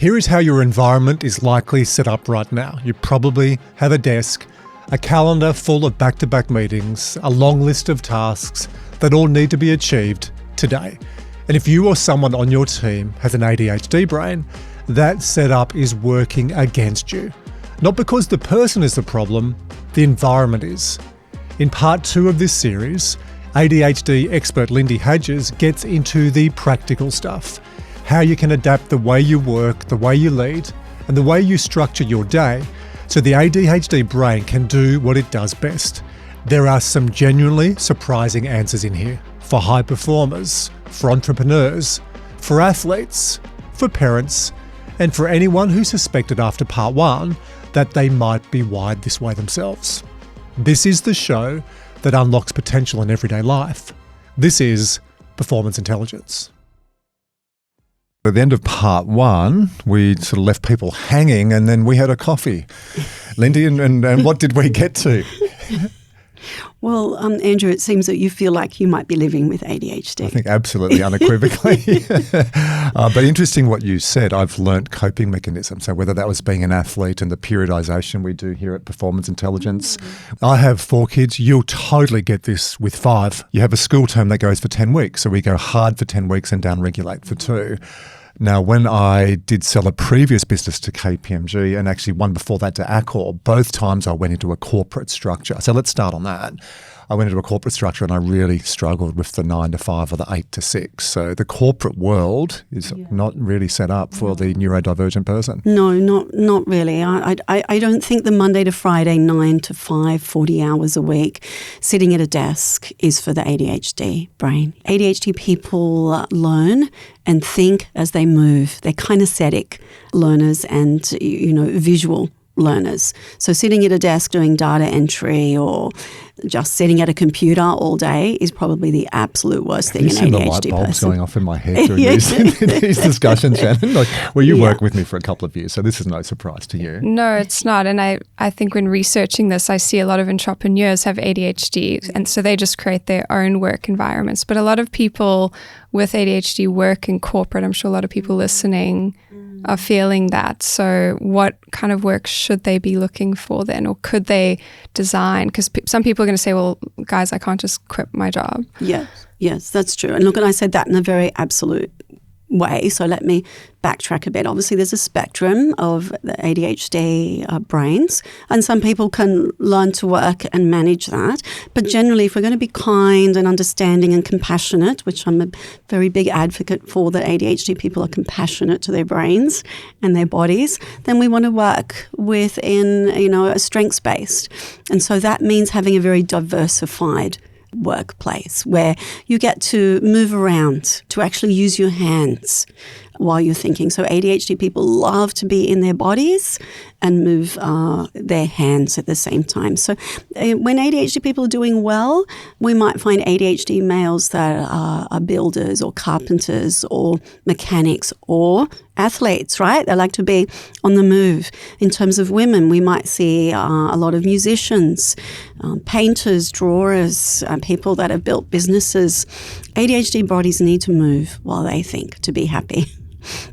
Here is how your environment is likely set up right now. You probably have a desk, a calendar full of back-to-back meetings, a long list of tasks that all need to be achieved today. And if you or someone on your team has an ADHD brain, that setup is working against you. Not because the person is the problem, the environment is. In part 2 of this series, ADHD expert Lindy Hadges gets into the practical stuff. How you can adapt the way you work, the way you lead, and the way you structure your day so the ADHD brain can do what it does best. There are some genuinely surprising answers in here for high performers, for entrepreneurs, for athletes, for parents, and for anyone who suspected after part 1 that they might be wired this way themselves. This is the show that unlocks potential in everyday life. This is Performance Intelligence. At the end of part 1, we sort of left people hanging and then we had a coffee. Lindy, and what did we get to? Well, Andrew, it seems that you feel like you might be living with ADHD. I think absolutely unequivocally. But interesting what you said. I've learnt coping mechanisms. So whether that was being an athlete and the periodisation we do here at Performance Intelligence. I have 4 kids. You'll totally get this with 5. You have a school term that goes for 10 weeks. So we go hard for 10 weeks and down-regulate for 2. Now, when I did sell a previous business to KPMG and actually one before that to Accor, both times I went into a corporate structure. So let's start on that. I went into a corporate structure and I really struggled with the 9 to 5 or the 8 to 6. So the corporate world is not really set up for the neurodivergent person. No, not really. I don't think the Monday to Friday, 9 to 5, 40 hours a week, sitting at a desk is for the ADHD brain. ADHD people learn and think as they move. They're kinesthetic learners and, visual learners. So sitting at a desk doing data entry or just sitting at a computer all day is probably the absolute worst thing in ADHD person. You see the light bulbs going off in my head during these discussions, Shannon? You worked with me for a couple of years, so this is no surprise to you. No, it's not. And I think when researching this, I see a lot of entrepreneurs have ADHD, and so they just create their own work environments. But a lot of people with ADHD work in corporate. I'm sure a lot of people listening are feeling that. So what kind of work should they be looking for then? Or could they design? Because some people are going to say, well, guys, I can't just quit my job. Yes, that's true. And look, and I said that in a very absolute way. So let me backtrack a bit. Obviously, there's a spectrum of the ADHD brains, and some people can learn to work and manage that. But generally, if we're going to be kind and understanding and compassionate, which I'm a very big advocate for, that ADHD people are compassionate to their brains and their bodies, then we want to work within, a strengths-based. And so that means having a very diversified workplace where you get to move around, to actually use your hands while you're thinking. So ADHD people love to be in their bodies and move their hands at the same time. So when ADHD people are doing well, we might find ADHD males that are builders or carpenters or mechanics or athletes, right? They like to be on the move. In terms of women, we might see a lot of musicians, painters, drawers, people that have built businesses. ADHD bodies need to move while they think to be happy.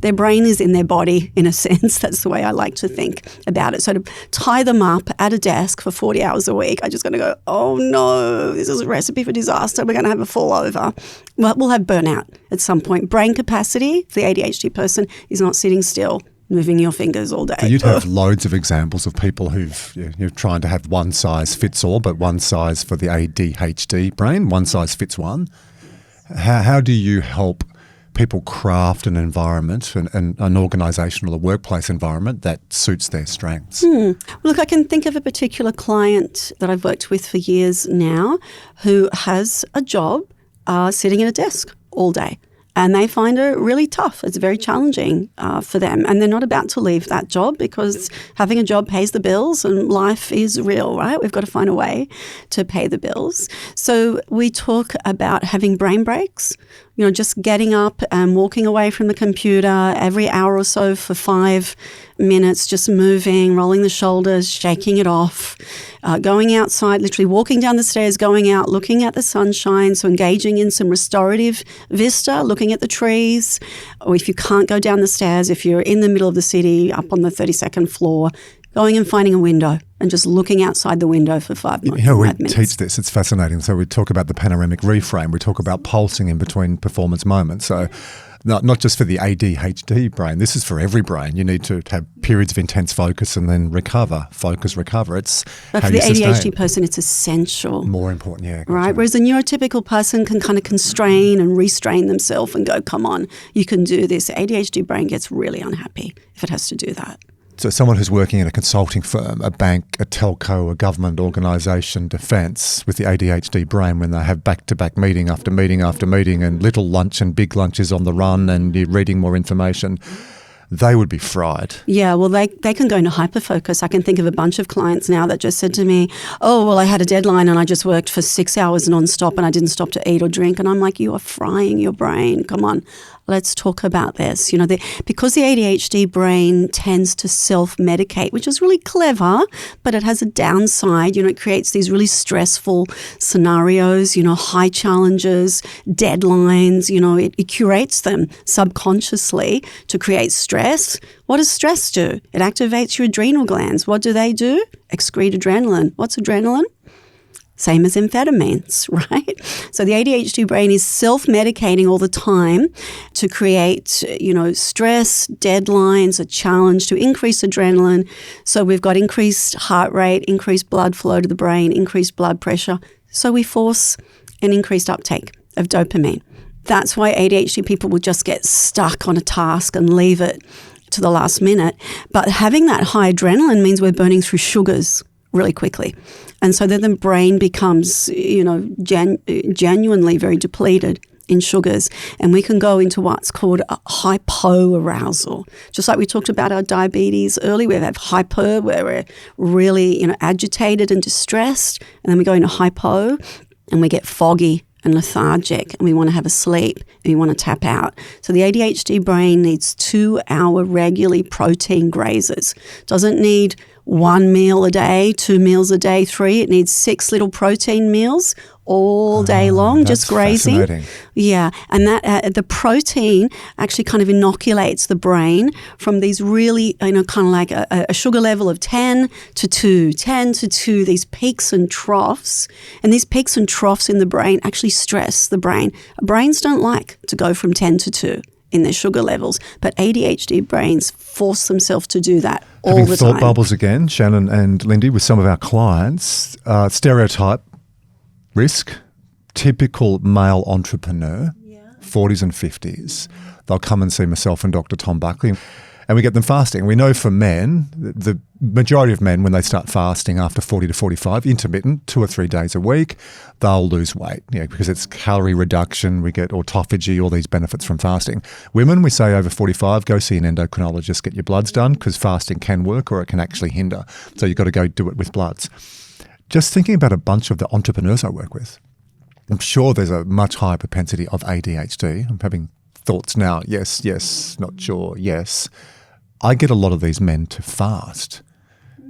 Their brain is in their body, in a sense. That's the way I like to think about it. So to tie them up at a desk for 40 hours a week, I'm just going to go, oh no, this is a recipe for disaster. We're going to have a fall over. Well, we'll have burnout at some point. Brain capacity, the ADHD person, is not sitting still, moving your fingers all day. So you'd have loads of examples of people you're trying to have one size fits all, but one size for the ADHD brain, one size fits one. How do you help people craft an environment and an organisation or a workplace environment that suits their strengths? Look, I can think of a particular client that I've worked with for years now who has a job sitting at a desk all day. And they find it really tough. It's very challenging for them. And they're not about to leave that job because having a job pays the bills and life is real, right? We've got to find a way to pay the bills. So we talk about having brain breaks Just getting up and walking away from the computer every hour or so for 5 minutes, just moving, rolling the shoulders, shaking it off, going outside, literally walking down the stairs, going out, looking at the sunshine, so engaging in some restorative vista, looking at the trees. Or if you can't go down the stairs, if you're in the middle of the city, up on the 32nd floor, going and finding a window and just looking outside the window for 5 minutes. We teach this. It's fascinating. So we talk about the panoramic reframe. We talk about pulsing in between performance moments. So not just for the ADHD brain. This is for every brain. You need to have periods of intense focus and then recover. Focus, recover. But for the ADHD person, it's essential. More important, yeah. Gotcha. Right? Whereas a neurotypical person can kind of constrain and restrain themselves and go, come on, you can do this. The ADHD brain gets really unhappy if it has to do that. So someone who's working in a consulting firm, a bank, a telco, a government organisation, defence, with the ADHD brain, when they have back-to-back meeting after meeting after meeting and little lunch and big lunches on the run and you're reading more information, they would be fried. Yeah, well, they can go into hyperfocus. I can think of a bunch of clients now that just said to me, oh, well, I had a deadline and I just worked for 6 hours non-stop and I didn't stop to eat or drink. And I'm like, you are frying your brain. Come on, let's talk about this. Because the ADHD brain tends to self-medicate, which is really clever, but it has a downside. It creates these really stressful scenarios, high challenges, deadlines. It curates them subconsciously to create stress. What does stress do? It activates your adrenal glands. What do? Excrete adrenaline. What's adrenaline? Same as amphetamines, right? So the ADHD brain is self-medicating all the time to create, stress, deadlines, a challenge to increase adrenaline. So we've got increased heart rate, increased blood flow to the brain, increased blood pressure. So we force an increased uptake of dopamine. That's why ADHD people will just get stuck on a task and leave it to the last minute. But having that high adrenaline means we're burning through sugars really quickly. And so then the brain becomes, genuinely very depleted in sugars. And we can go into what's called a hypoarousal. Just like we talked about our diabetes earlier, we have hyper, where we're really, agitated and distressed. And then we go into hypo and we get foggy and lethargic, and we want to have a sleep, and we want to tap out. So the ADHD brain needs 2-hour regularly protein grazers. Doesn't need 1 meal a day, 2 meals a day, 3. It needs 6 little protein meals all day long, just grazing. Yeah, and that the protein actually kind of inoculates the brain from these really, kind of like a sugar level of 10 to 2, 10 to 2, these peaks and troughs. And these peaks and troughs in the brain actually stress the brain. Brains don't like to go from 10 to 2 in their sugar levels, but ADHD brains force themselves to do that all the time. Having thought bubbles again, Shannon and Lindy, with some of our clients, stereotype, risk, typical male entrepreneur, 40s and 50s. They'll come and see myself and Dr. Tom Buckley, and we get them fasting. We know for men, the majority of men, when they start fasting after 40 to 45, intermittent, 2 or 3 days a week, they'll lose weight, because it's calorie reduction. We get autophagy, all these benefits from fasting. Women, we say over 45, go see an endocrinologist, get your bloods done, because fasting can work or it can actually hinder. So you've got to go do it with bloods. Just thinking about a bunch of the entrepreneurs I work with, I'm sure there's a much higher propensity of ADHD. I'm having thoughts now, yes, not sure, yes. I get a lot of these men to fast.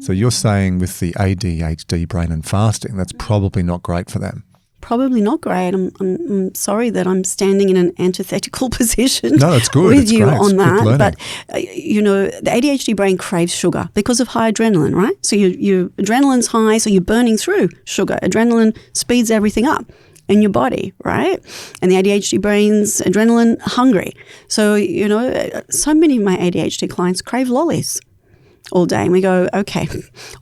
So you're saying with the ADHD brain and fasting, that's probably not great for them. Probably not great. I'm sorry that I'm standing in an antithetical position. No, it's good. With it's you great. on it's that. But the ADHD brain craves sugar because of high adrenaline, right? So your adrenaline's high, so you're burning through sugar. Adrenaline speeds everything up in your body, right? And the ADHD brain's adrenaline hungry. So so many of my ADHD clients crave lollies all day. And we go, okay,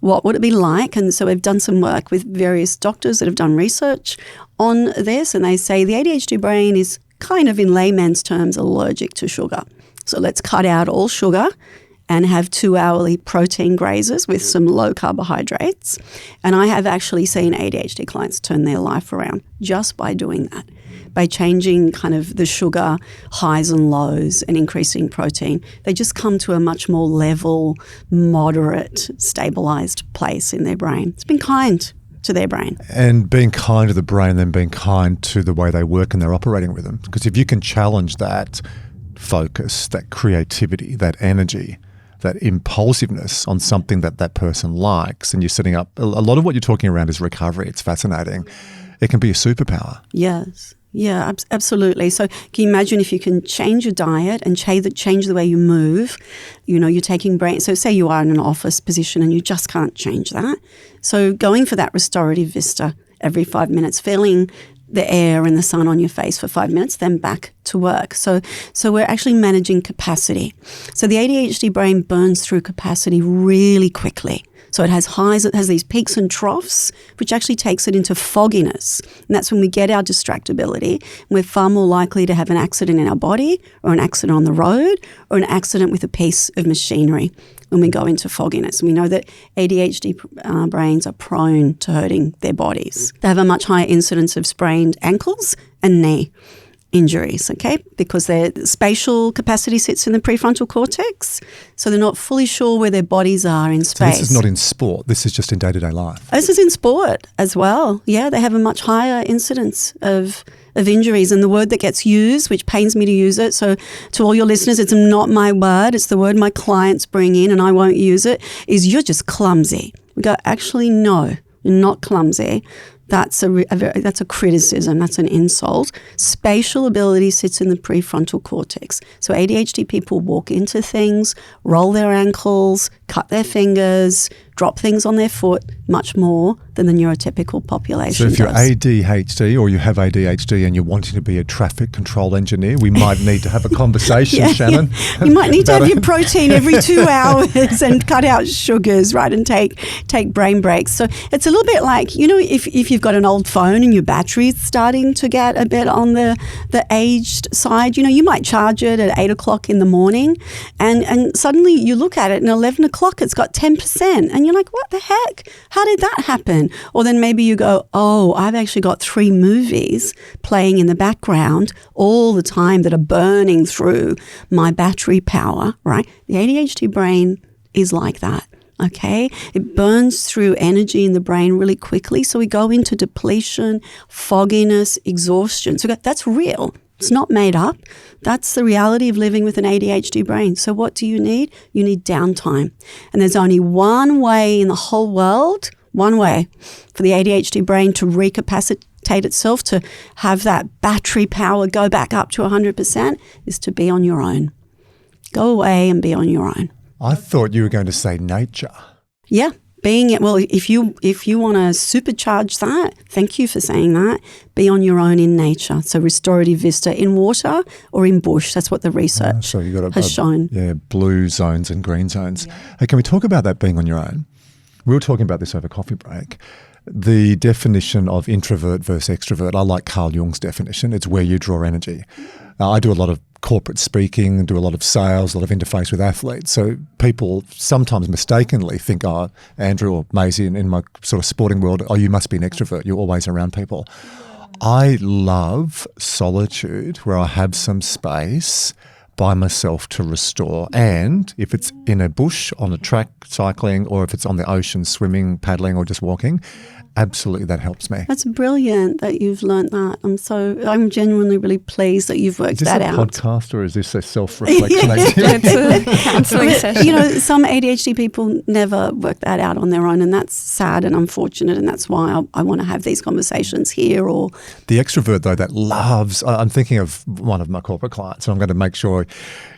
what would it be like? And so we've done some work with various doctors that have done research on this, and they say the ADHD brain is kind of, in layman's terms, allergic to sugar. So let's cut out all sugar and have 2-hourly protein grazers with some low carbohydrates. And I have actually seen ADHD clients turn their life around just by doing that, by changing kind of the sugar highs and lows and increasing protein. They just come to a much more level, moderate, stabilized place in their brain. It's been kind. to their brain. And being kind to the brain, then being kind to the way they work and their operating rhythm. Because if you can challenge that focus, that creativity, that energy, that impulsiveness on something that that person likes, and you're setting up, a lot of what you're talking around is recovery. It's fascinating. It can be a superpower. Yes. Yeah, absolutely. So can you imagine if you can change your diet and change the way you move? You know, you're taking brain. So say you are in an office position and you just can't change that. So going for that restorative vista every 5 minutes, feeling the air and the sun on your face for 5 minutes, then back to work. So we're actually managing capacity. So the ADHD brain burns through capacity really quickly. So it has highs, it has these peaks and troughs, which actually takes it into fogginess. And that's when we get our distractibility. We're far more likely to have an accident in our body, or an accident on the road, or an accident with a piece of machinery when we go into fogginess. And we know that ADHD brains are prone to hurting their bodies. They have a much higher incidence of sprained ankles and knee injuries, okay, because their spatial capacity sits in the prefrontal cortex, so they're not fully sure where their bodies are in space. So this is not in sport, this is just in day-to-day life. This is in sport as well. Yeah, they have a much higher incidence of injuries, and the word that gets used, which pains me to use it, so to all your listeners, it's not my word, it's the word my clients bring in and I won't use it, is you're just clumsy. We go, actually, no, you're not clumsy. That's a criticism. That's an insult. Spatial ability sits in the prefrontal cortex. So ADHD people walk into things, roll their ankles, cut their fingers, drop things on their foot much more than the neurotypical population So if you're does. ADHD or you have ADHD and you're wanting to be a traffic control engineer, we might need to have a conversation, Shannon. You might need to have your protein every 2 hours and cut out sugars, right, and take brain breaks. So it's a little bit like, you know, if you've got an old phone and your battery's starting to get a bit on the aged side, you know, you might charge it at 8 o'clock in the morning and suddenly you look at it and 11 o'clock it's got 10% and you're like, what the heck? How did that happen? Or then maybe you go, oh, I've actually got 3 movies playing in the background all the time that are burning through my battery power, right? The ADHD brain is like that. Okay, it burns through energy in the brain really quickly. So we go into depletion, fogginess, exhaustion. So that's real. It's not made up. That's the reality of living with an ADHD brain. So what do you need? You need downtime. And there's only one way in the whole world, one way for the ADHD brain to recapacitate itself, to have that battery power go back up to 100%, is to be on your own. Go away and be on your own. I thought you were going to say nature. Yeah, if you want to supercharge that, thank you for saying that, be on your own in nature. So restorative vista in water or in bush. That's what the research So you got has shown. Yeah, blue zones and green zones. Yeah. Hey, can we talk about that being on your own? We were talking about this over coffee break. The definition of introvert versus extrovert, I like Carl Jung's definition. It's where you draw energy. I do a lot of corporate speaking, do a lot of sales, a lot of interface with athletes. So people sometimes mistakenly think, oh, Andrew or Maisie in my sort of sporting world, oh, you must be an extrovert. You're always around people. I love solitude where I have some space by myself to restore. And if it's in a bush, on a track, cycling, or if it's on the ocean, swimming, paddling, or just walking, absolutely that helps me. That's brilliant that you've learnt that. I'm genuinely really pleased that you've worked that out. Is this a podcast or is this a self-reflection? It's a counselling session. You know, some ADHD people never work that out on their own, and that's sad and unfortunate, and that's why I want to have these conversations here. Or the extrovert, though, that loves, I'm thinking of one of my corporate clients, and I'm going to make sure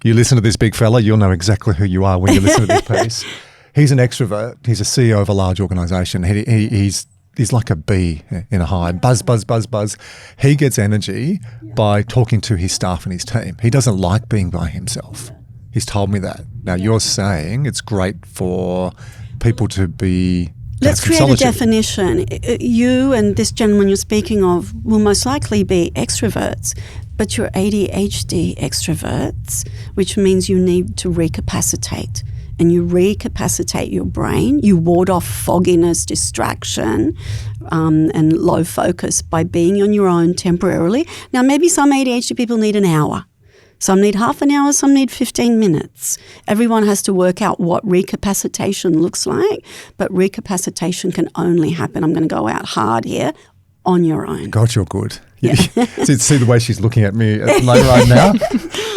you listen to this big fella. You'll know exactly who you are when you listen to this piece. He's an extrovert. He's a CEO of a large organisation. He's like a bee in a hive. Buzz, buzz, buzz, buzz. He gets energy by talking to his staff and his team. He doesn't like being by himself. He's told me that. Now, you're saying it's great for people to be... Let's create a definition. You and this gentleman you're speaking of will most likely be extroverts, but you're ADHD extroverts, which means you need to recapacitate. And you recapacitate your brain, you ward off fogginess, distraction, and low focus by being on your own temporarily. Now, maybe some ADHD people need an hour. Some need half an hour, some need 15 minutes. Everyone has to work out what recapacitation looks like, but recapacitation can only happen, I'm going to go out hard here, on your own. God, you're good. Yeah. See the way she's looking at me right now?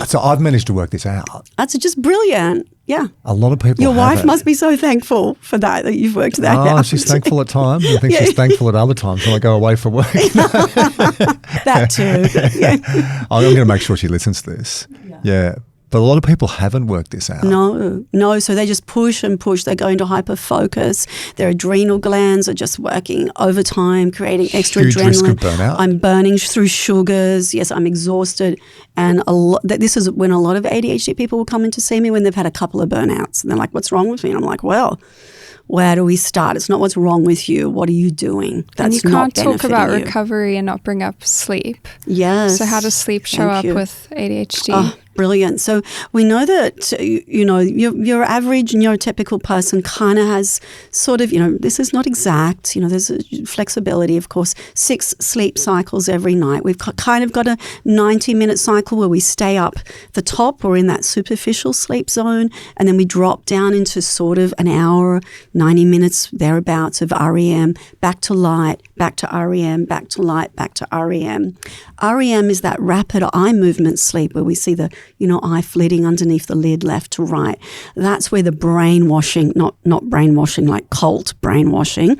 So I've managed to work this out. That's just brilliant. Yeah. A lot of people Your wife haven't. must be so thankful for that you've worked that out. Oh, she's thankful at times. I think she's thankful at other times when I go away for work. That too. Yeah. I'm going to make sure she listens to this. Yeah. But a lot of people haven't worked this out. No. So they just push and push. They go into hyperfocus. Their adrenal glands are just working overtime, creating extra Huge adrenaline. risk of burnout. I'm burning through sugars. Yes, I'm exhausted. And this is when a lot of ADHD people will come in to see me when they've had a couple of burnouts. And they're like, what's wrong with me? And I'm like, well, where do we start? It's not what's wrong with you. What are you doing? And you not can't talk about benefiting you. recovery and not bring up sleep. Yes. So how does sleep show up with ADHD? Oh, brilliant. So we know that, your average neurotypical person kind of has sort of, this is not exact. There's a flexibility, of course, 6 sleep cycles every night. We've kind of got a 90-minute cycle where we stay up the top or in that superficial sleep zone, and then we drop down into sort of an hour, 90 minutes thereabouts of REM, back to light, back to REM, back to light, back to REM. REM is that rapid eye movement sleep where we see the eye flitting underneath the lid left to right. That's where the brainwashing, not brainwashing like cult brainwashing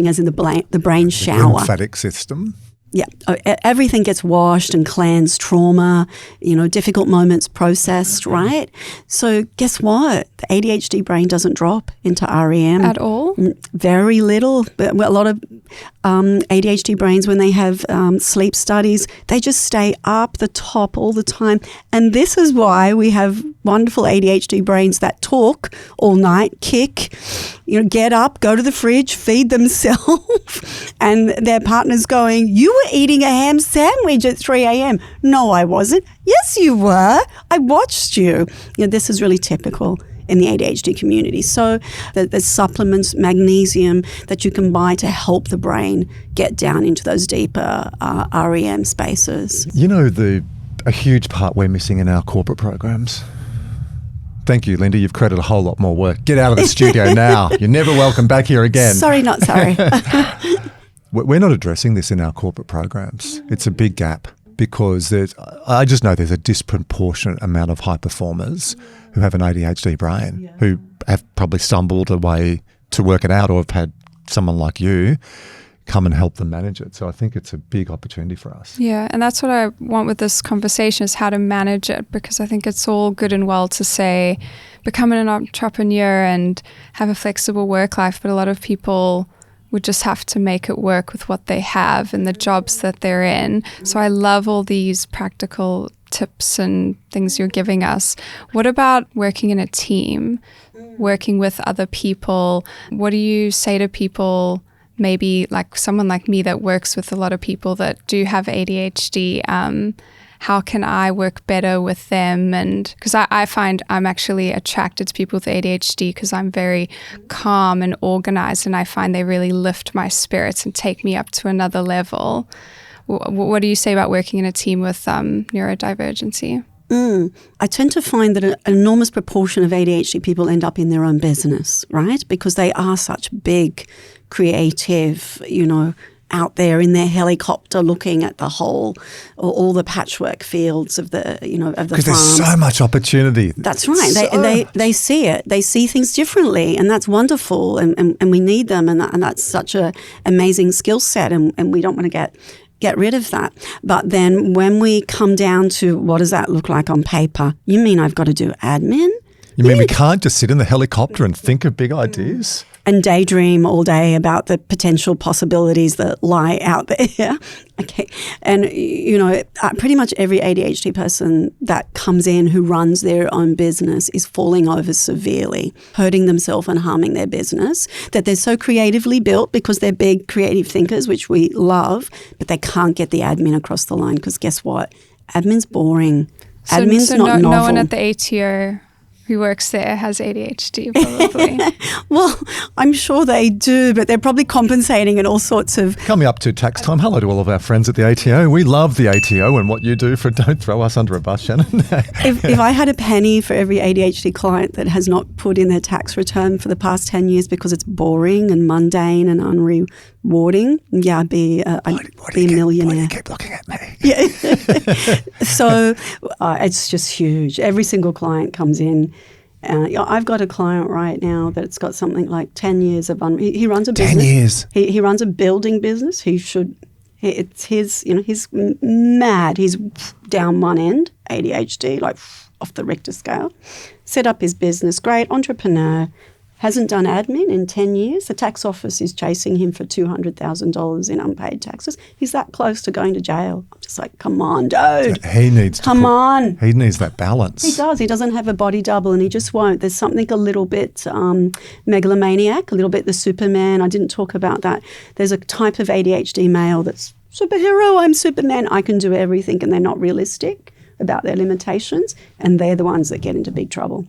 as in the brain shower. The lymphatic system. Yeah, everything gets washed and cleansed, trauma, difficult moments processed, right? So guess what? The ADHD brain doesn't drop into REM. At all? Very little. But a lot of ADHD brains, when they have sleep studies, they just stay up the top all the time. And this is why we have wonderful ADHD brains that talk all night, kick, get up, go to the fridge, feed themselves, and their partner's going, you were eating a ham sandwich at 3 a.m. No, I wasn't. Yes, you were. I watched you. This is really typical in the ADHD community. So there's supplements, magnesium that you can buy to help the brain get down into those deeper REM spaces. A huge part we're missing in our corporate programs. Thank you, Lindy. You've created a whole lot more work. Get out of the studio now. You're never welcome back here again. Sorry, not sorry. We're not addressing this in our corporate programs. It's a big gap because I just know there's a disproportionate amount of high performers who have an ADHD brain, who have probably stumbled away to work it out or have had someone like you come and help them manage it. So I think it's a big opportunity for us. Yeah, and that's what I want with this conversation, is how to manage it, because I think it's all good and well to say become an entrepreneur and have a flexible work life, but a lot of people would just have to make it work with what they have and the jobs that they're in. So I love all these practical tips and things you're giving us. What about working in a team, working with other people? What do you say to people, maybe like someone like me that works with a lot of people that do have ADHD? How can I work better with them? And because I find I'm actually attracted to people with ADHD because I'm very calm and organized, and I find they really lift my spirits and take me up to another level. What do you say about working in a team with neurodivergency? I tend to find that an enormous proportion of ADHD people end up in their own business, right? Because they are such big, creative, out there in their helicopter looking at the whole, or all the patchwork fields of the, of the farms. Because there's so much opportunity. That's right. They see it. They see things differently, and that's wonderful, and we need them, and that's such an amazing skill set, and we don't want to get rid of that. But then when we come down to what does that look like on paper, you mean I've got to do admin? You mean we can't just sit in the helicopter and think of big ideas? And daydream all day about the potential possibilities that lie out there. Okay. And, pretty much every ADHD person that comes in who runs their own business is falling over severely, hurting themselves and harming their business, that they're so creatively built because they're big creative thinkers, which we love, but they can't get the admin across the line because guess what? Admin's boring. Admin's not novel. No one at the ATO who works there has ADHD, probably. Well, I'm sure they do, but they're probably compensating in all sorts of... Coming up to tax time, hello to all of our friends at the ATO. We love the ATO and what you do for Don't Throw Us Under a Bus, Shannon. If I had a penny for every ADHD client that has not put in their tax return for the past 10 years because it's boring and mundane and unrewarding, yeah, I'd be a millionaire. Why do you keep looking at me? Yeah. So it's just huge. Every single client comes in. I've got a client right now that's got something like 10 years of he runs a business. 10 years. He runs a building business. It's his, he's mad. He's down one end, ADHD, like off the Richter scale. Set up his business, great entrepreneur. Hasn't done admin in 10 years. The tax office is chasing him for $200,000 in unpaid taxes. He's that close to going to jail. I'm just like, come on, dude. So he needs He needs that balance. He does. He doesn't have a body double and he just won't. There's something a little bit megalomaniac, a little bit the Superman. I didn't talk about that. There's a type of ADHD male that's superhero, I'm Superman, I can do everything, and they're not realistic about their limitations, and they're the ones that get into big trouble.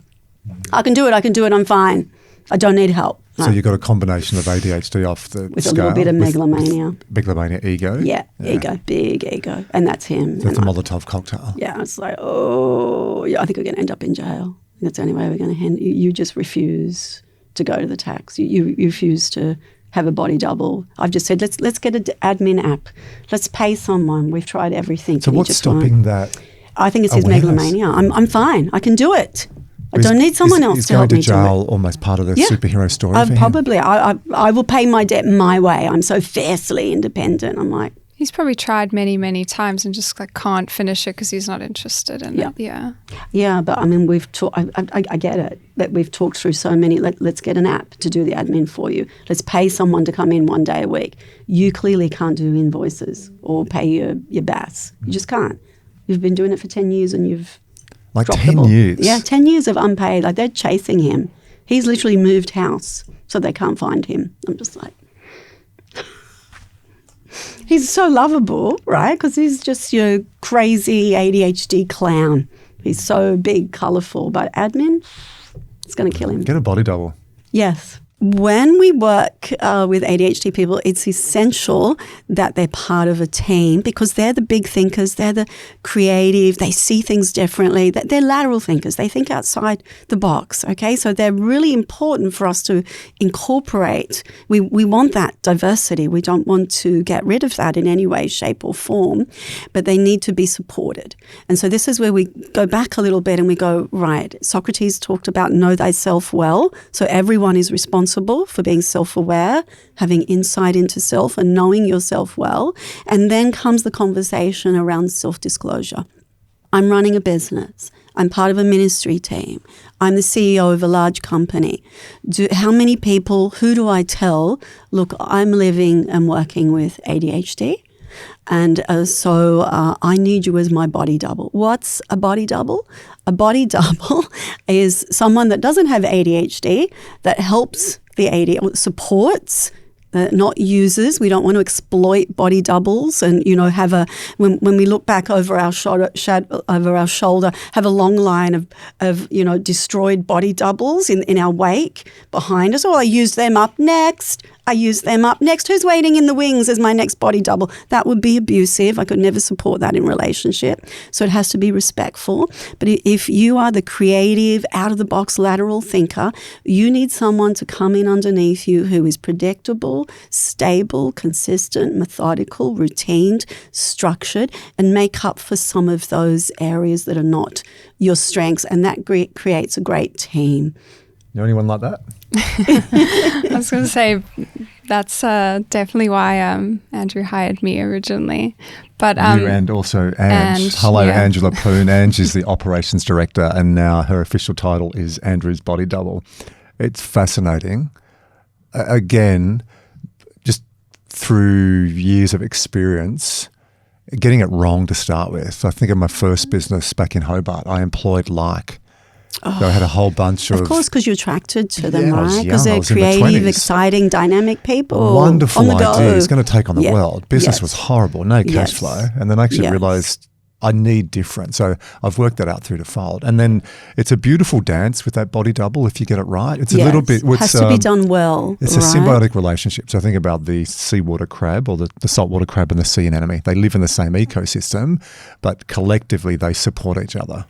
I can do it, I'm fine. I don't need help. No. So you've got a combination of ADHD off the with scale. A little bit of megalomania. Megalomania, ego. Yeah, ego, big ego. And that's him. So it's a Molotov cocktail. Yeah, it's like, I think we're going to end up in jail. That's the only way we're going to handle it. You just refuse to go to the tax. You refuse to have a body double. I've just said, let's get an admin app. Let's pay someone. We've tried everything. So what's stopping that? I think it's his megalomania. I'm fine. I can do it. I don't need someone else to help me do it. He's going to jail, almost part of the superhero story for him. Probably. I will pay my debt my way. I'm so fiercely independent. I'm like... He's probably tried many, many times and just can't finish it because he's not interested in it. Yeah. Yeah, but I mean, we've talked... I get it, but we've talked through so many... Let's get an app to do the admin for you. Let's pay someone to come in one day a week. You clearly can't do invoices or pay your BAS. You just can't. You've been doing it for 10 years and you've... Like 10 years? Yeah, 10 years of unpaid. Like, they're chasing him. He's literally moved house, so they can't find him. I'm just like... He's so lovable, right? Because he's just your crazy ADHD clown. He's so big, colourful. But admin, it's going to kill him. Get a body double. Yes. When we work with ADHD people, it's essential that they're part of a team because they're the big thinkers, they're the creative, they see things differently, they're lateral thinkers, they think outside the box, okay? So they're really important for us to incorporate. We want that diversity. We don't want to get rid of that in any way, shape or form, but they need to be supported. And so this is where we go back a little bit and we go, right, Socrates talked about know thyself well, so everyone is responsible for being self-aware, having insight into self and knowing yourself well. And then comes the conversation around self-disclosure. I'm running a business. I'm part of a ministry team. I'm the CEO of a large company. How many people, who do I tell, look, I'm living and working with ADHD? And so I need you as my body double. What's a body double? A body double is someone that doesn't have ADHD that helps the ADHD, supports, not uses. We don't want to exploit body doubles and, have when we look back over our shoulder, have a long line of destroyed body doubles in our wake behind us. Oh, I use them up next. Who's waiting in the wings as my next body double? That would be abusive. I could never support that in relationship. So it has to be respectful. But if you are the creative, out-of-the-box lateral thinker, you need someone to come in underneath you who is predictable, stable, consistent, methodical, routined, structured, and make up for some of those areas that are not your strengths. And that creates a great team. Know anyone like that? I was going to say that's definitely why Andrew hired me originally. But you and also Ange. Hello, yeah. Angela Poon. Ange is the operations director, and now her official title is Andrew's body double. It's fascinating. Again, just through years of experience, getting it wrong to start with. I think in my first business back in Hobart, I employed like. So I had a whole bunch of... Of course, because you're attracted to them, right? Because they're creative, exciting, dynamic people. Wonderful ideas, going to take on the world. Business was horrible, no cash flow. And then I actually realised I need different. So I've worked that out through the fold. And then it's a beautiful dance with that body double if you get it right. It's a little bit... It has to be done well. It's a symbiotic relationship. So think about the seawater crab or the saltwater crab and the sea anemone. They live in the same ecosystem, but collectively they support each other.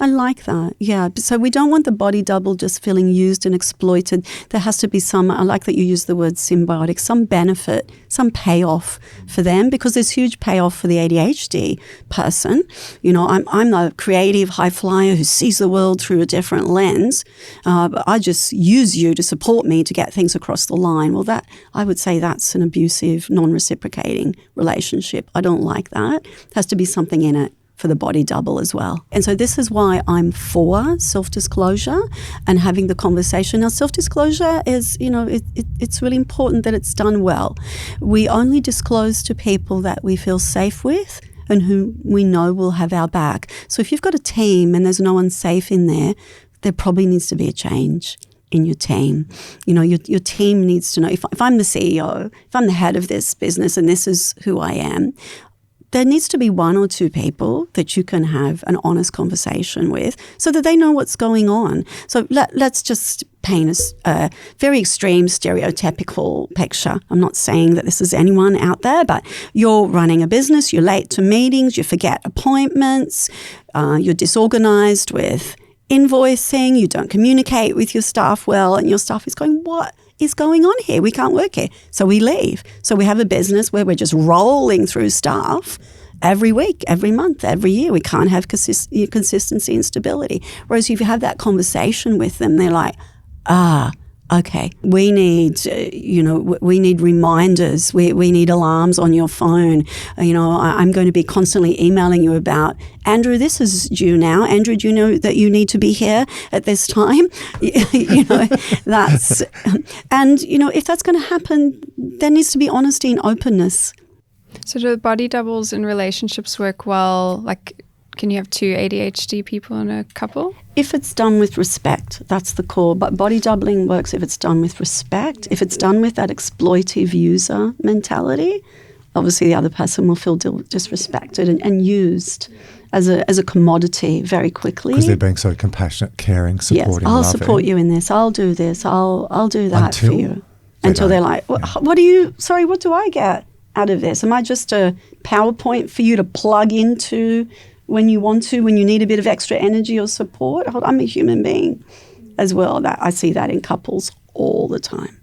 I like that. Yeah. So we don't want the body double just feeling used and exploited. There has to be some, I like that you use the word symbiotic, some benefit, some payoff for them, because there's huge payoff for the ADHD person. You know, I'm the creative high flyer who sees the world through a different lens. But I just use you to support me to get things across the line. Well, I would say that's an abusive, non-reciprocating relationship. I don't like that. There has to be something in it for the body double as well. And so this is why I'm for self-disclosure and having the conversation. Now, self-disclosure is, you know, it's really important that it's done well. We only disclose to people that we feel safe with and who we know will have our back. So if you've got a team and there's no one safe in there probably needs to be a change in your team. You know, your team needs to know, if I'm the CEO, if I'm the head of this business and this is who I am, there needs to be one or two people that you can have an honest conversation with so that they know what's going on. So let's just paint a very extreme stereotypical picture. I'm not saying that this is anyone out there, but you're running a business, you're late to meetings, you forget appointments, you're disorganized with invoicing, you don't communicate with your staff well, and your staff is going, what is going on here? We can't work here. So we leave. So we have a business where we're just rolling through staff every week, every month, every year. We can't have consistency and stability. Whereas if you have that conversation with them, they're like, okay, we need, we need reminders. We need alarms on your phone. I'm going to be constantly emailing you about, Andrew, this is due now. Andrew, do you know that you need to be here at this time? If that's going to happen, there needs to be honesty and openness. So do the body doubles in relationships work well? Like, can you have two ADHD people in a couple? If it's done with respect, that's the core. But body doubling works if it's done with respect. If it's done with that exploitive user mentality, obviously the other person will feel disrespected and used as a commodity very quickly. Because they're being so compassionate, caring, supporting, yes, I'll loving. Support you in this. I'll do this. I'll do that for you. Until they're like, what do I get out of this? Am I just a PowerPoint for you to plug into when you need a bit of extra energy or support? I'm a human being as well. I see that in couples all the time.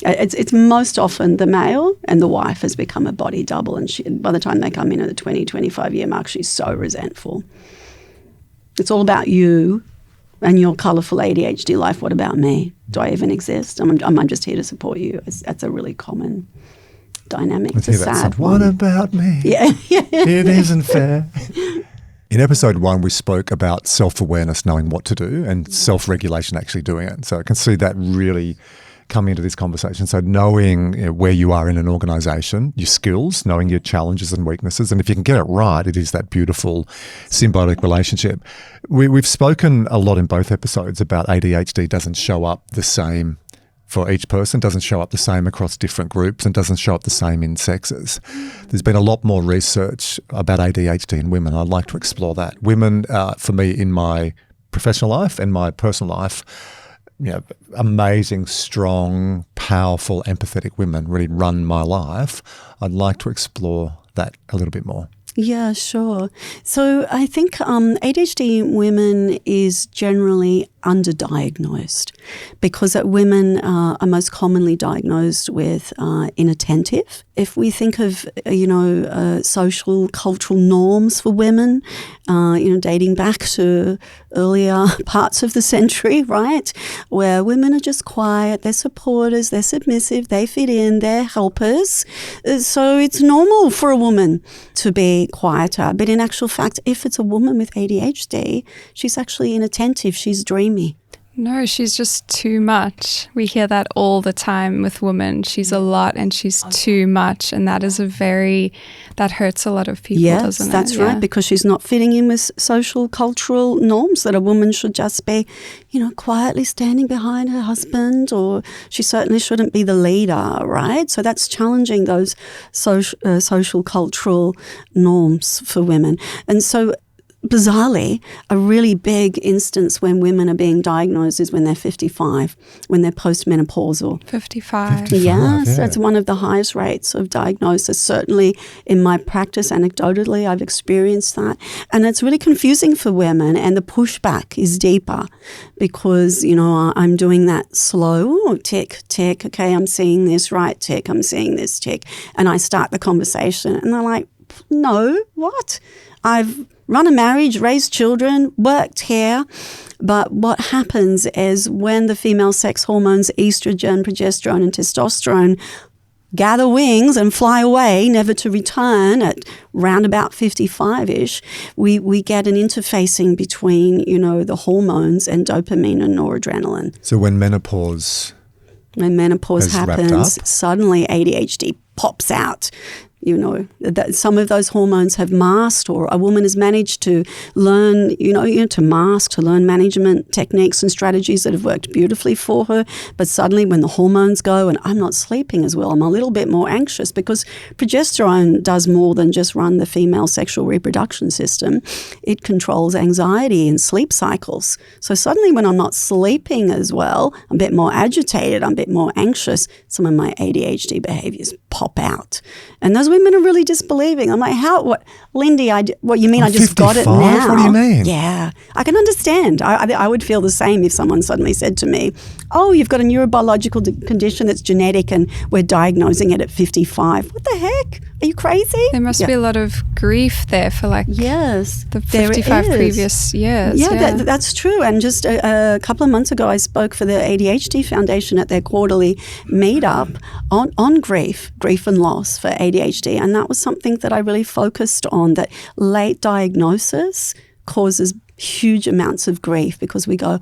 It's most often the male and the wife has become a body double, and by the time they come in at the 20, 25-year mark, she's so resentful. It's all about you and your colourful ADHD life. What about me? Do I even exist? I'm just here to support you. That's a really common dynamic. It's a sad one. What about me? Yeah. It isn't fair. In episode 1, we spoke about self-awareness, knowing what to do, and self-regulation, actually doing it. So I can see that really coming into this conversation. So knowing where you are in an organisation, your skills, knowing your challenges and weaknesses, and if you can get it right, it is that beautiful symbiotic relationship. We've spoken a lot in both episodes about ADHD doesn't show up the same for each person, doesn't show up the same across different groups, and doesn't show up the same in sexes. There's been a lot more research about ADHD in women. I'd like to explore that. Women, for me, in my professional life and my personal life, amazing, strong, powerful, empathetic women really run my life. I'd like to explore that a little bit more. Yeah, sure. So I think ADHD in women is generally underdiagnosed because women are most commonly diagnosed with inattentive. If we think of, social, cultural norms for women, dating back to earlier parts of the century, right, where women are just quiet, they're supporters, they're submissive, they fit in, they're helpers. So it's normal for a woman to be quieter. But in actual fact, if it's a woman with ADHD, she's actually inattentive, she's dreamy. No, she's just too much. We hear that all the time with women. She's a lot and she's too much. And that is that hurts a lot of people, doesn't it? Yes, that's right, because she's not fitting in with social, cultural norms that a woman should just be, quietly standing behind her husband, or she certainly shouldn't be the leader, right? So that's challenging those social, cultural norms for women. And so bizarrely, a really big instance when women are being diagnosed is when they're 55, when they're postmenopausal. 55. Yes, that's one of the highest rates of diagnosis. Certainly in my practice, anecdotally, I've experienced that. And it's really confusing for women, and the pushback is deeper because, I'm doing that slow, tick, tick, okay, I'm seeing this, right, tick, I'm seeing this, tick. And I start the conversation and they're like, no, what? I've run a marriage, raised children, worked here. But what happens is when the female sex hormones, estrogen, progesterone, and testosterone gather wings and fly away, never to return at round about 55-ish, we get an interfacing between, the hormones and dopamine and noradrenaline. So when menopause happens, suddenly ADHD pops out. That some of those hormones have masked, or a woman has managed to learn, to mask, to learn management techniques and strategies that have worked beautifully for her. But suddenly when the hormones go and I'm not sleeping as well, I'm a little bit more anxious, because progesterone does more than just run the female sexual reproduction system. It controls anxiety and sleep cycles. So suddenly when I'm not sleeping as well, I'm a bit more agitated, I'm a bit more anxious, some of my ADHD behaviours pop out. And those women are really disbelieving. I'm like, Lindy, what you mean I just 55? got it now? What do you mean? Yeah, I can understand. I would feel the same if someone suddenly said to me, oh, you've got a neurobiological condition that's genetic and we're diagnosing it at 55. What the heck? Are you crazy? There must be a lot of grief there for the 55 previous years. Yeah, that's true. And just a couple of months ago, I spoke for the ADHD Foundation at their quarterly meetup on grief and loss for ADHD. And that was something that I really focused on, that late diagnosis causes huge amounts of grief, because we go,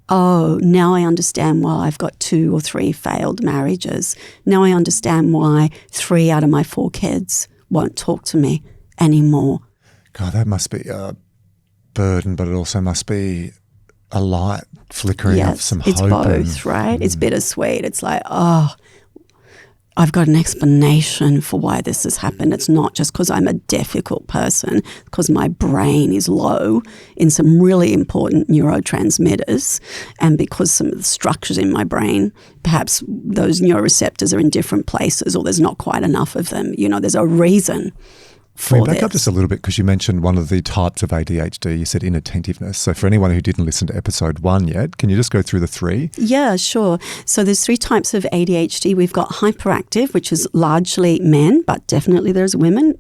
oh, now I understand why I've got 2 or 3 failed marriages. Now I understand why 3 out of my 4 kids won't talk to me anymore. God, that must be a burden, but it also must be a light flickering of some hope. It's both, right? It's bittersweet. It's like, oh, I've got an explanation for why this has happened. It's not just because I'm a difficult person, because my brain is low in some really important neurotransmitters, and because some of the structures in my brain, perhaps those neuroreceptors are in different places, or there's not quite enough of them. There's a reason for back up just a little bit, because you mentioned one of the types of ADHD. You said inattentiveness. So for anyone who didn't listen to episode 1 yet, can you just go through the 3? Yeah, sure. So there's 3 types of ADHD. We've got hyperactive, which is largely men, but definitely there's women,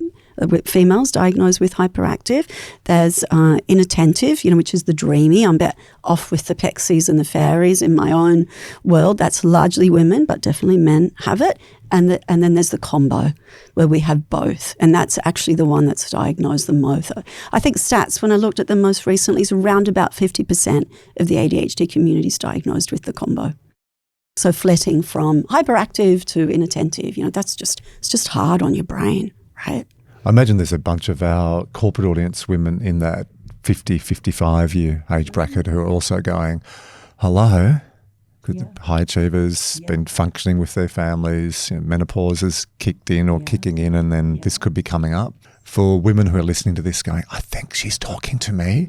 females diagnosed with hyperactive. There's inattentive, which is the dreamy. I'm a bit off with the Pixies and the fairies in my own world. That's largely women, but definitely men have it. And then there's the combo, where we have both. And that's actually the one that's diagnosed the most. I think stats, when I looked at them most recently, is around about 50% of the ADHD community is diagnosed with the combo. So flitting from hyperactive to inattentive, it's just hard on your brain, right? I imagine there's a bunch of our corporate audience women in that 50, 55-year age bracket who are also going, hello, high achievers, been functioning with their families, menopause has kicked in or kicking in, and then this could be coming up. For women who are listening to this going, I think she's talking to me,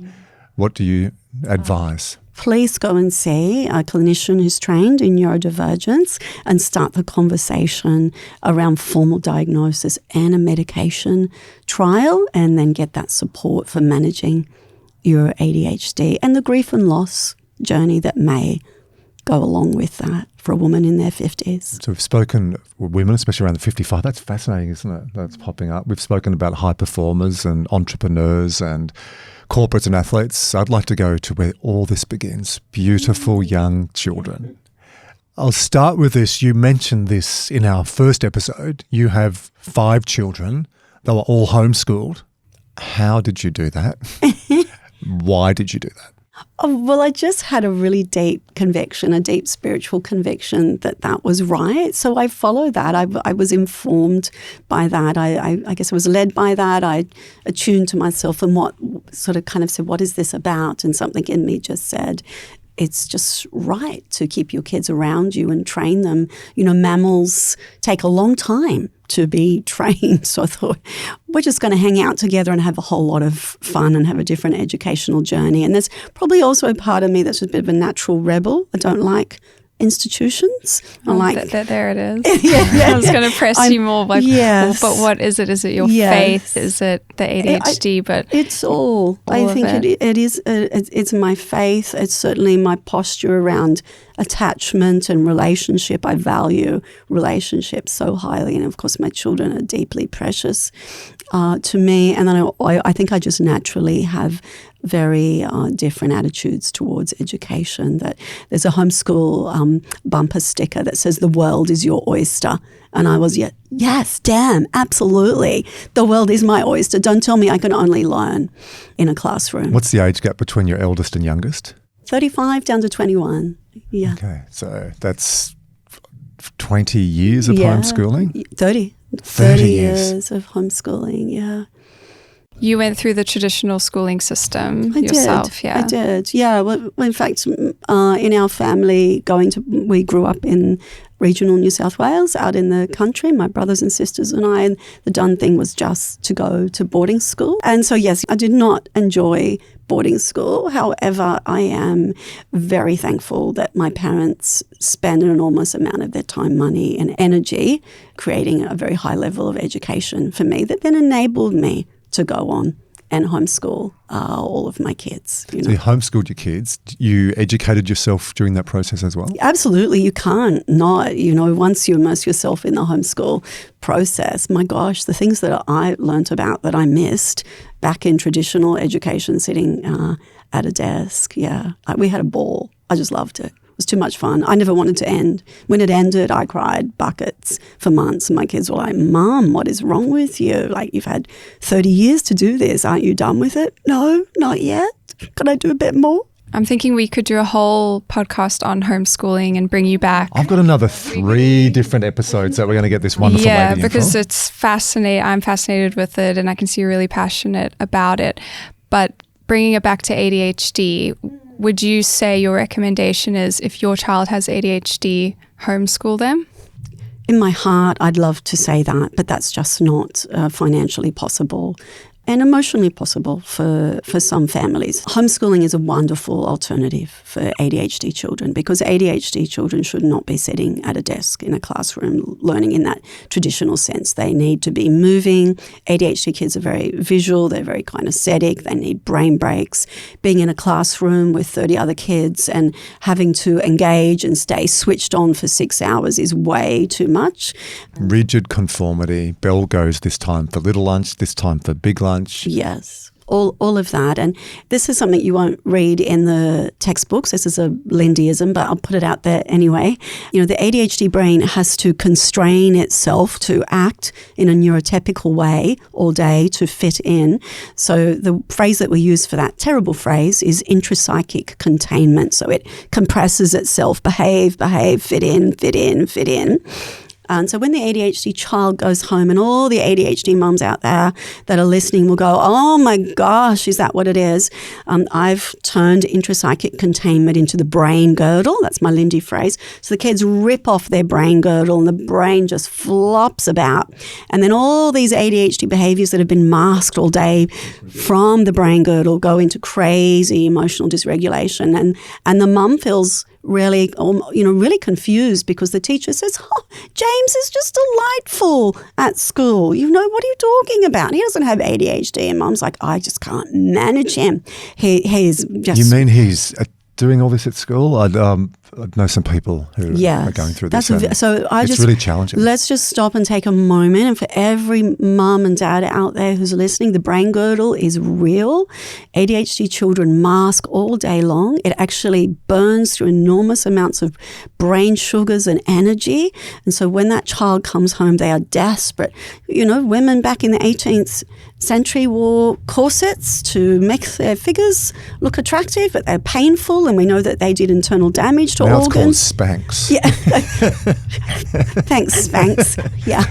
what do you advise? Please go and see a clinician who's trained in neurodivergence and start the conversation around formal diagnosis and a medication trial, and then get that support for managing your ADHD and the grief and loss journey that may go along with that for a woman in their 50s. So we've spoken with women, especially around the 55. That's fascinating, isn't it? That's popping up. We've spoken about high performers and entrepreneurs and corporates and athletes. I'd like to go to where all this begins. Beautiful young children. I'll start with this. You mentioned this in our first episode. You have 5 children. They were all homeschooled. How did you do that? Why did you do that? Oh, well, I just had a really deep conviction, a deep spiritual conviction that was right. So I followed that. I was informed by that. I guess I was led by that. I attuned to myself and what sort of kind of said, what is this about? And something in me just said, it's just right to keep your kids around you and train them. You know, mammals take a long time to be trained. So I thought, we're just going to hang out together and have a whole lot of fun and have a different educational journey. And there's probably also a part of me that's a bit of a natural rebel. I don't like institutions. There it is. Yeah. I was going to press you more. Like, yes. Well, but what is it? Is it your faith? Is it the ADHD? But it's all. I think it is. It's my faith. It's certainly my posture around attachment and relationship. I value relationships so highly, and of course, my children are deeply precious to me. And then I think I just naturally have very different attitudes towards education. That there's a homeschool bumper sticker that says, "The world is your oyster." And I was, yes, damn, absolutely. The world is my oyster. Don't tell me I can only learn in a classroom. What's the age gap between your eldest and youngest? 35 down to 21. Yeah. Okay, so that's 20 years of homeschooling? 30 years of homeschooling, yeah. You went through the traditional schooling system yourself, yeah? I did, yeah. Well, in fact, in our family, we grew up in regional New South Wales, out in the country, my brothers and sisters and I, and the done thing was just to go to boarding school. And so, yes, I did not enjoy boarding school. However, I am very thankful that my parents spent an enormous amount of their time, money and energy creating a very high level of education for me that then enabled me to go on and homeschool all of my kids. So you homeschooled your kids. You educated yourself during that process as well? Absolutely. You can't not. Once you immerse yourself in the homeschool process, my gosh, the things that I learnt about that I missed back in traditional education sitting at a desk, we had a ball. I just loved it. It was too much fun. I never wanted to end. When it ended, I cried buckets for months. And my kids were like, "Mom, what is wrong with you? Like, you've had 30 years to do this. Aren't you done with it?" "No, not yet. Could I do a bit more?" I'm thinking we could do a whole podcast on homeschooling and bring you back. I've got another 3 different episodes that we're going to get this wonderful lady in for. Yeah, because it's fascinating. I'm fascinated with it, and I can see you're really passionate about it. But bringing it back to ADHD, would you say your recommendation is if your child has ADHD, homeschool them? In my heart, I'd love to say that, but that's just not financially possible and emotionally possible for some families. Homeschooling is a wonderful alternative for ADHD children because ADHD children should not be sitting at a desk in a classroom learning in that traditional sense. They need to be moving. ADHD kids are very visual. They're very kinesthetic. They need brain breaks. Being in a classroom with 30 other kids and having to engage and stay switched on for 6 hours is way too much. Rigid conformity. Bell goes this time for little lunch, this time for big lunch. Yes, all of that. And this is something you won't read in the textbooks. This is a Lindyism, but I'll put it out there anyway. The ADHD brain has to constrain itself to act in a neurotypical way all day to fit in. So the phrase that we use for that terrible phrase is intrapsychic containment. So it compresses itself, behave, fit in. And so when the ADHD child goes home, and all the ADHD mums out there that are listening will go, "Oh my gosh, is that what it is?" I've turned intrapsychic containment into the brain girdle. That's my Lindy phrase. So the kids rip off their brain girdle and the brain just flops about. And then all these ADHD behaviours that have been masked all day from the brain girdle go into crazy emotional dysregulation. And the mum feels really confused because the teacher says, "Oh, James is just delightful at school. What are you talking about? He doesn't have ADHD." And Mum's like, "I just can't manage him. He's just..." You mean he's doing all this at school? know some people who are going through this. It's really challenging. Let's just stop and take a moment. And for every mum and dad out there who's listening, the brain girdle is real. ADHD children mask all day long. It actually burns through enormous amounts of brain sugars and energy. And so when that child comes home, they are desperate. Women back in the 18th century wore corsets to make their figures look attractive, but they're painful, and we know that they did internal damage to organs. Now it's called Spanx. Yeah. Thanks, Spanx. Yeah.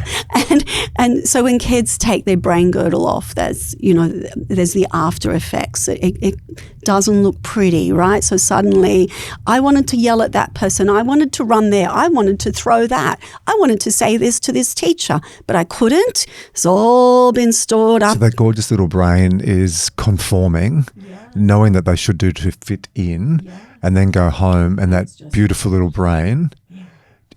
And so when kids take their brain girdle off, there's the after effects. It doesn't look pretty, right? So suddenly I wanted to yell at that person. I wanted to run there. I wanted to throw that. I wanted to say this to this teacher, but I couldn't. It's all been stored up. So that gorgeous little brain is conforming, knowing that they should do to fit in, and then go home and that beautiful little brain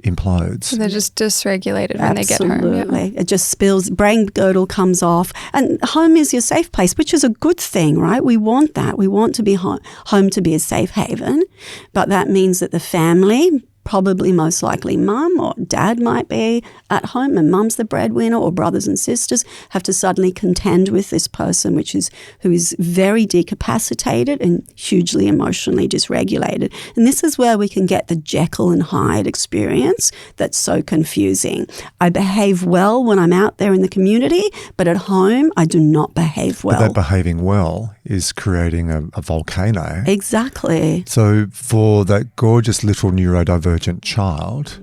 implodes. So they're just dysregulated when they get home. Absolutely. It just spills, brain girdle comes off. And home is your safe place, which is a good thing, right? We want that. We want to be home to be a safe haven. But that means that the family, probably most likely mum or dad might be at home, and mum's the breadwinner, or brothers and sisters have to suddenly contend with this person who is very decapacitated and hugely emotionally dysregulated. And this is where we can get the Jekyll and Hyde experience that's so confusing. I behave well when I'm out there in the community, but at home I do not behave well. But that behaving well is creating a volcano. Exactly. So for that gorgeous little neurodivergent child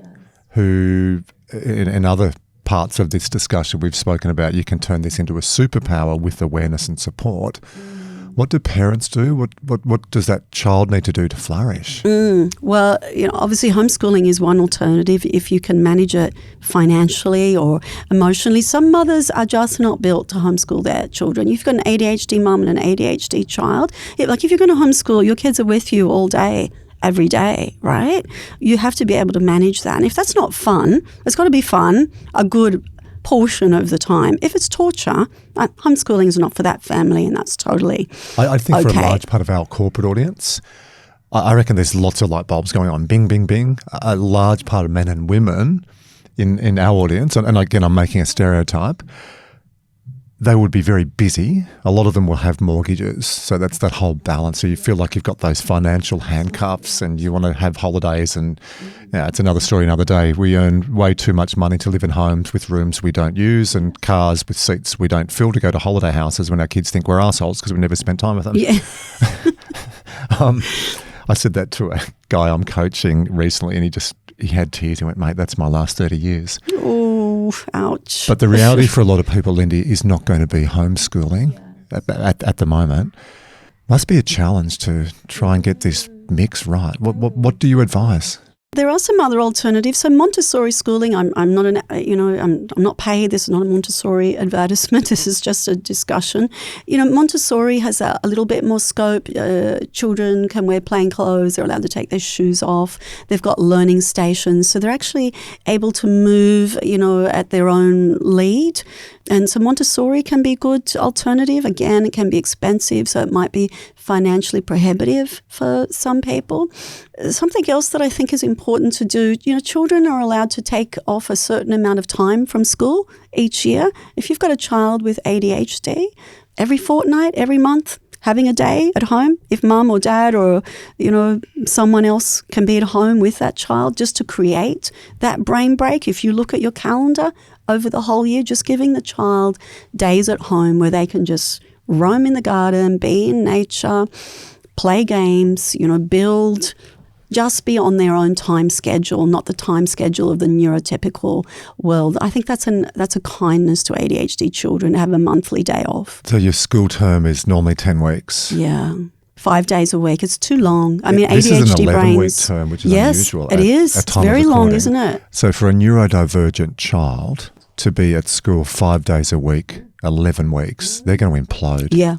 who in other parts of this discussion we've spoken about, you can turn this into a superpower with awareness and support. What do parents do? What does that child need to do to flourish? Well, obviously homeschooling is one alternative if you can manage it financially or emotionally. Some mothers are just not built to homeschool their children. You've got an ADHD mum and an ADHD child. If you're going to homeschool, your kids are with you all day, every day, right? You have to be able to manage that. And if that's not fun, it's got to be fun a good portion of the time. If it's torture, homeschooling is not for that family, and that's totally I think okay. For a large part of our corporate audience, I reckon there's lots of light bulbs going on. Bing, bing, bing. A large part of men and women in our audience, and again, I'm making a stereotype, they would be very busy. A lot of them will have mortgages. So that's that whole balance. So you feel like you've got those financial handcuffs and you want to have holidays. And it's another story another day. We earn way too much money to live in homes with rooms we don't use and cars with seats we don't fill to go to holiday houses when our kids think we're assholes because we never spent time with them. Yeah. I said that to a guy I'm coaching recently, and he had tears. He went, "Mate, that's my last 30 years." Oh, ouch. But the reality for a lot of people, Lindy, is not going to be homeschooling at the moment. Must be a challenge to try and get this mix right. What do you advise? There are some other alternatives. So Montessori schooling, I'm not I'm not paid. This is not a Montessori advertisement. This is just a discussion. Montessori has a little bit more scope. Children can wear plain clothes. They're allowed to take their shoes off. They've got learning stations, so they're actually able to move, at their own lead. And so Montessori can be a good alternative. Again, it can be expensive, so it might be financially prohibitive for some people. Something else that I think is important to do, children are allowed to take off a certain amount of time from school each year. If you've got a child with ADHD, every fortnight, every month, having a day at home, if mum or dad or, someone else can be at home with that child just to create that brain break. If you look at your calendar over the whole year, just giving the child days at home where they can just roam in the garden, be in nature, play games, build, just be on their own time schedule, not the time schedule of the neurotypical world. I think that's a kindness to ADHD children to have a monthly day off. So your school term is normally 10 weeks? Yeah. 5 days a week. It's too long. I mean, this ADHD is an 11-week brains. term, which is unusual. Yes, it is. It's very long, isn't it? So for a neurodivergent child to be at school 5 days a week, 11 weeks, they're going to implode. Yeah.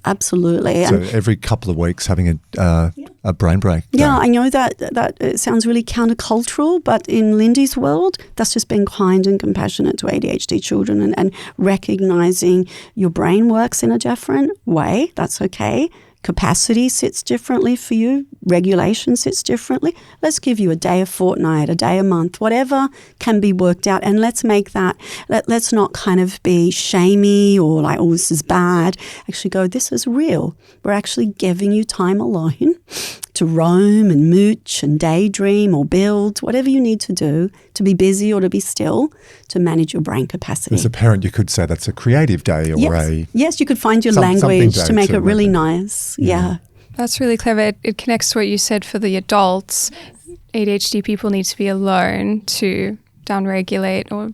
Absolutely. So every couple of weeks having a brain break. Yeah, I know that it sounds really countercultural, but in Lindy's world, that's just being kind and compassionate to ADHD children and recognising your brain works in a different way. That's okay. capacity sits differently for you, regulation sits differently. Let's give you a day a fortnight, a day a month, whatever can be worked out, and let's make that, let's not kind of be shamey or like, oh, this is bad. Actually go, this is real. We're actually giving you time alone to roam and mooch and daydream or build, whatever you need to do to be busy or to be still, to manage your brain capacity. As a parent, you could say that's a creative day or Yes, you could find your language to make it really nice. Yeah. That's really clever. It connects to what you said for the adults. ADHD people need to be alone to downregulate or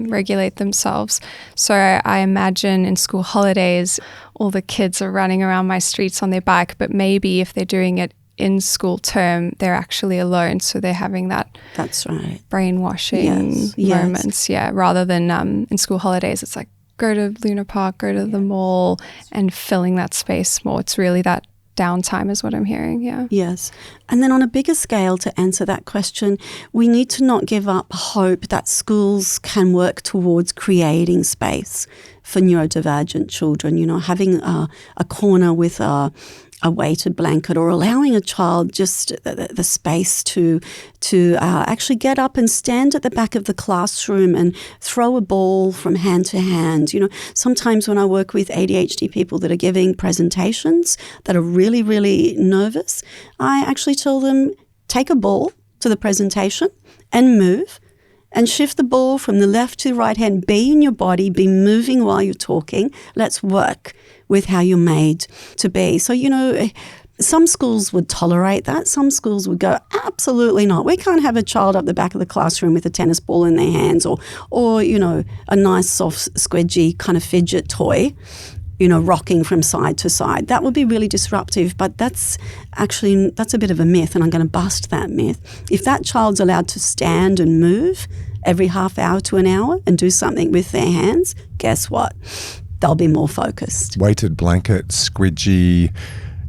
regulate themselves. So I imagine in school holidays, all the kids are running around my streets on their bike, but maybe if they're doing it in school term, they're actually alone. So they're having that That's right. brainwashing moments. Yeah, rather than in school holidays, it's like go to Luna Park, go to the mall and filling that space more. It's really that downtime is what I'm hearing, yeah. Yes. And then on a bigger scale, to answer that question, we need to not give up hope that schools can work towards creating space for neurodivergent children, you know, having a corner with a weighted blanket, or allowing a child just the space to actually get up and stand at the back of the classroom and throw a ball from hand to hand. You know, sometimes when I work with ADHD people that are giving presentations that are really, really nervous, I actually tell them, take a ball to the presentation and move. And shift the ball from the left to the right hand. Be in your body, be moving while you're talking. Let's work with how you're made to be. So, you know, some schools would tolerate that. Some schools would go, absolutely not. We can't have a child up the back of the classroom with a tennis ball in their hands or you know, a nice soft squidgy kind of fidget toy, you know, rocking from side to side. That would be really disruptive, but that's a bit of a myth, and I'm going to bust that myth. If that child's allowed to stand and move every half hour to an hour and do something with their hands, guess what? They'll be more focused. Weighted blanket, squidgy,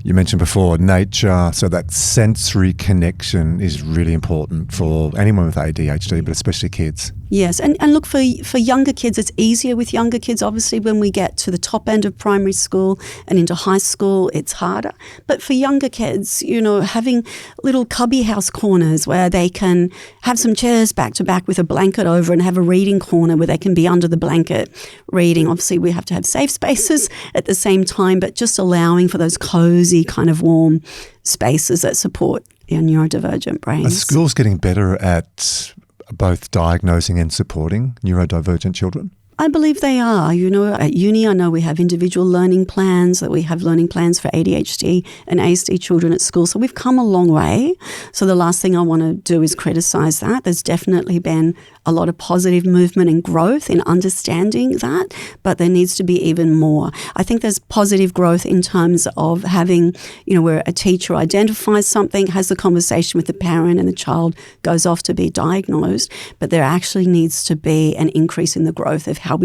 you mentioned before, nature. So that sensory connection is really important for anyone with ADHD, but especially kids. Yes, and look, for younger kids, it's easier with younger kids. Obviously, when we get to the top end of primary school and into high school, it's harder. But for younger kids, you know, having little cubby house corners where they can have some chairs back to back with a blanket over and have a reading corner where they can be under the blanket reading. Obviously, we have to have safe spaces at the same time, but just allowing for those cozy kind of warm spaces that support your neurodivergent brains. Are schools getting better at both diagnosing and supporting neurodivergent children? I believe they are. You know, at uni, I know we have individual learning plans, that we have learning plans for ADHD and ASD children at school. So we've come a long way. So the last thing I want to do is criticise that. There's definitely been a lot of positive movement and growth in understanding that, but there needs to be even more. I think there's positive growth in terms of having, you know, where a teacher identifies something, has the conversation with the parent, and the child goes off to be diagnosed. But there actually needs to be an increase in the growth of how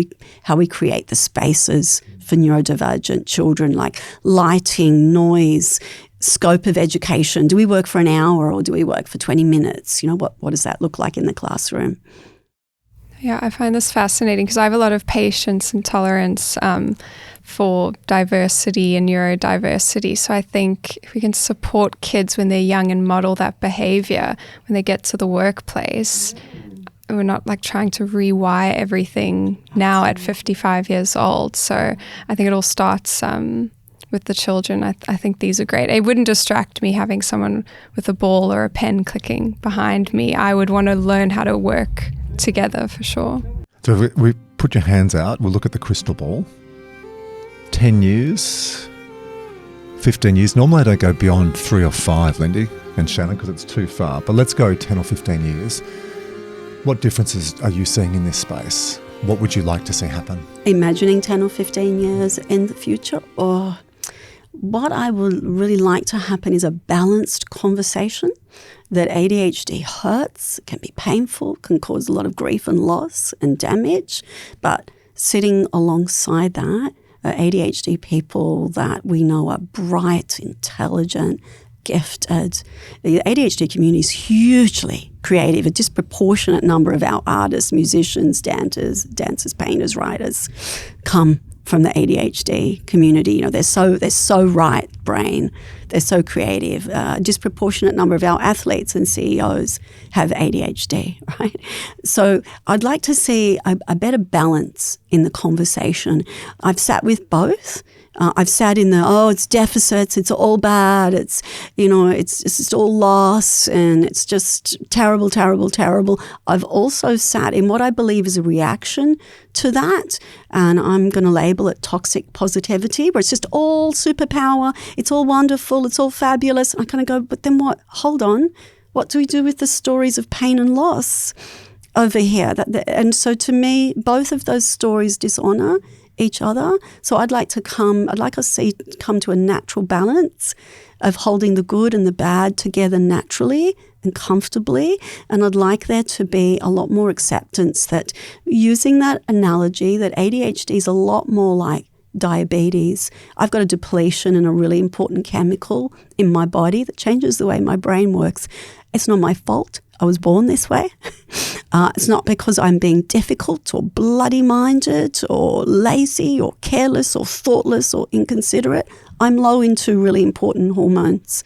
we create the spaces for neurodivergent children, like lighting, noise, scope of education. Do we work for an hour or do we work for 20 minutes? You know, what does that look like in the classroom? Yeah, I find this fascinating because I have a lot of patience and tolerance for diversity and neurodiversity. So I think if we can support kids when they're young and model that behavior when they get to the workplace, we're not like trying to rewire everything now at 55 years old. So I think it all starts with the children. I think these are great. It wouldn't distract me having someone with a ball or a pen clicking behind me. I would want to learn how to work together for sure. So if we put your hands out, we'll look at the crystal ball. 10 years, 15 years. Normally I don't go beyond 3 or 5, Lindy and Shannon, because it's too far. But let's go 10 or 15 years. What differences are you seeing in this space? What would you like to see happen? Imagining 10 or 15 years in the future, or what I would really like to happen is a balanced conversation. That ADHD hurts, can be painful, can cause a lot of grief and loss and damage, but sitting alongside that are ADHD people that we know are bright, intelligent, gifted. The ADHD community is hugely creative. A disproportionate number of our artists, musicians, dancers, painters, writers come from the ADHD community. You know, they're so right brain. They're so creative. A disproportionate number of our athletes and CEOs have ADHD, right? So I'd like to see a better balance in the conversation. I've sat with both. I've sat in it's deficits, it's all bad, it's just all loss, and it's just terrible, terrible, terrible. I've also sat in what I believe is a reaction to that, and I'm going to label it toxic positivity, where it's just all superpower, it's all wonderful, it's all fabulous. And I kind of go, but then what? Hold on. What do we do with the stories of pain and loss over here? And so to me, both of those stories dishonor each other. So I'd like us to come to a natural balance of holding the good and the bad together naturally and comfortably. And I'd like there to be a lot more acceptance that, using that analogy, that ADHD is a lot more like diabetes. I've got a depletion in a really important chemical in my body that changes the way my brain works. It's not my fault. I was born this way. It's not because I'm being difficult or bloody-minded or lazy or careless or thoughtless or inconsiderate. I'm low in two really important hormones,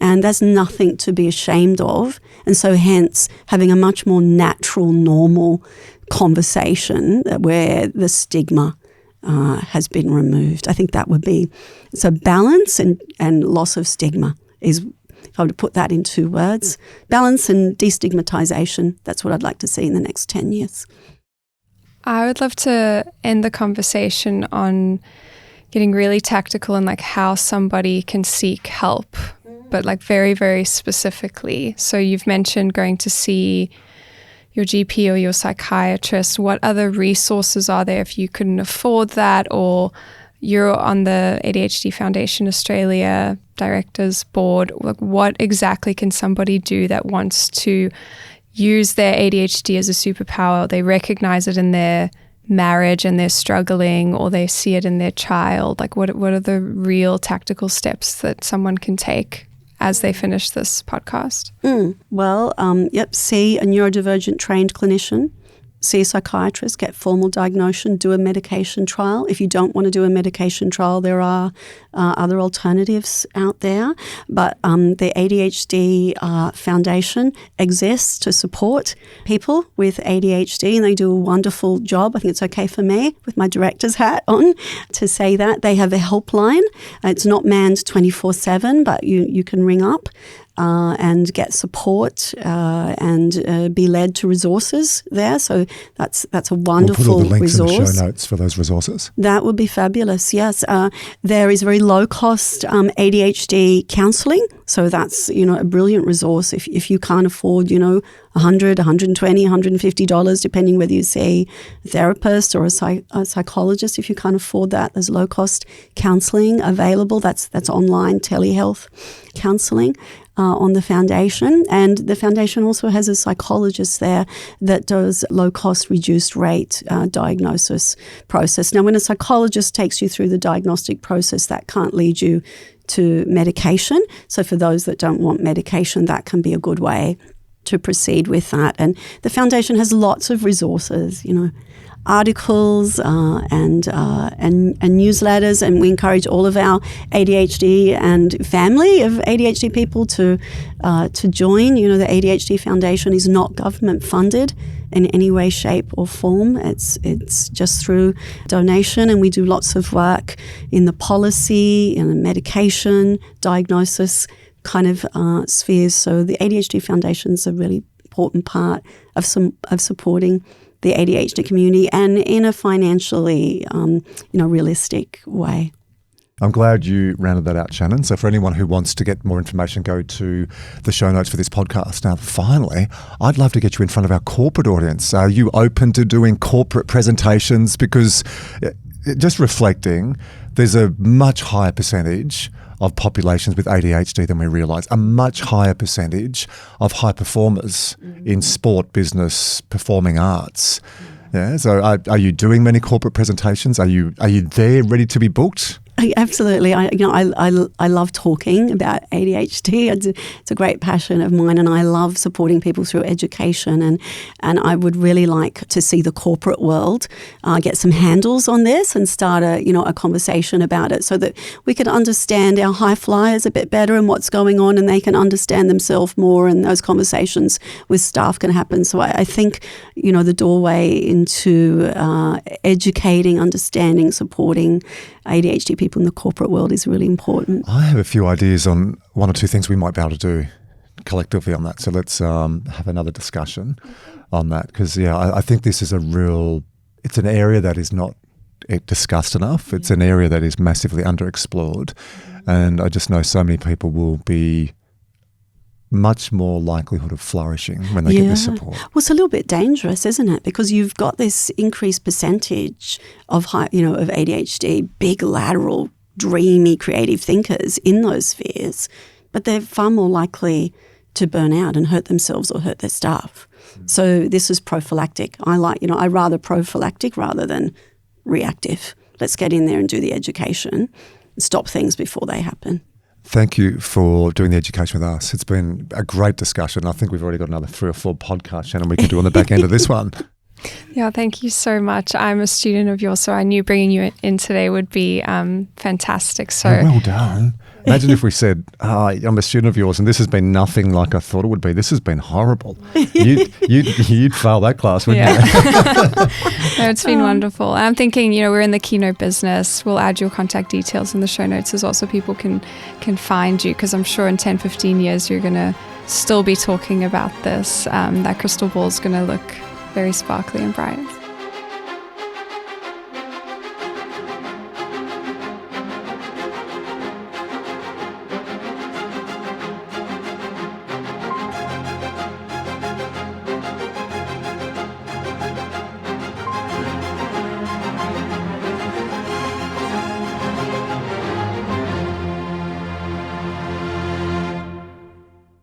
and there's nothing to be ashamed of. And so hence having a much more natural, normal conversation where the stigma has been removed. I think that would be, so balance and loss of stigma is, if I were to put that in 2 words, balance and destigmatization. That's what I'd like to see in the next 10 years. I would love to end the conversation on getting really tactical and like how somebody can seek help, but like very, very specifically. So you've mentioned going to see your GP or your psychiatrist. What other resources are there if you couldn't afford that, or you're on the ADHD Foundation Australia Directors Board? Like, what exactly can somebody do that wants to use their ADHD as a superpower? They recognize it in their marriage and they're struggling, or they see it in their child. Like, what are the real tactical steps that someone can take as they finish this podcast? See a neurodivergent trained clinician, see a psychiatrist, get formal diagnosis, do a medication trial. If you don't want to do a medication trial, there are other alternatives out there. But the ADHD Foundation exists to support people with ADHD, and they do a wonderful job. I think it's okay for me, with my director's hat on, to say that. They have a helpline. It's not manned 24/7, but you can ring up and get support and be led to resources there. So that's a wonderful resource. We'll put all the links in the show notes for those resources. That would be fabulous, yes. There is very low-cost ADHD counselling. So that's, a brilliant resource if you can't afford, $100, $120, $150, depending whether you see a therapist or a psychologist. If you can't afford that, there's low-cost counselling available. That's online telehealth counselling on the foundation. And the foundation also has a psychologist there that does low-cost, reduced-rate diagnosis process. Now, when a psychologist takes you through the diagnostic process, that can't lead you to medication. So for those that don't want medication, that can be a good way to proceed with that. And the foundation has lots of resources, articles and newsletters, and we encourage all of our ADHD and family of ADHD people to join. The ADHD Foundation is not government funded in any way, shape or form. It's just through donation, and we do lots of work in the policy, in the medication, diagnosis kind of spheres. So the ADHD Foundation is a really important part of supporting the ADHD community, and in a financially, realistic way. I'm glad you rounded that out, Shannon. So for anyone who wants to get more information, go to the show notes for this podcast. Now, finally, I'd love to get you in front of our corporate audience. Are you open to doing corporate presentations? Because just reflecting, there's a much higher percentage of populations with ADHD than we realise, a much higher percentage of high performers in sport, business, performing arts. Yeah. So are you doing many corporate presentations? Are you there ready to be booked? Absolutely. I love talking about ADHD. It's a great passion of mine, and I love supporting people through education. And I would really like to see the corporate world get some handles on this and start a conversation about it, so that we can understand our high flyers a bit better and what's going on, and they can understand themselves more, and those conversations with staff can happen. So I think the doorway into educating, understanding, supporting ADHD people in the corporate world is really important. I have a few ideas on one or two things we might be able to do collectively on that. So let's have another discussion on that, because I think this is it's an area that is not discussed enough. It's an area that is massively underexplored, and I just know so many people will be much more likelihood of flourishing when they get this support. Well, it's a little bit dangerous, isn't it? Because you've got this increased percentage of ADHD, big, lateral, dreamy, creative thinkers in those spheres, but they're far more likely to burn out and hurt themselves or hurt their staff. So this is prophylactic. I rather prophylactic rather than reactive. Let's get in there and do the education and stop things before they happen. Thank you for doing the education with us. It's been a great discussion. I think we've already got another 3 or 4 podcasts, Shannon, we can do on the back end of this one. Yeah, thank you so much. I'm a student of yours, so I knew bringing you in today would be fantastic. So well done. Imagine if we said, I'm a student of yours and this has been nothing like I thought it would be. This has been horrible. You'd fail that class, wouldn't you? No, it's been wonderful. I'm thinking, we're in the keynote business. We'll add your contact details in the show notes as well, so people can find you, because I'm sure in 10, 15 years you're going to still be talking about this. That crystal ball is going to look very sparkly and bright.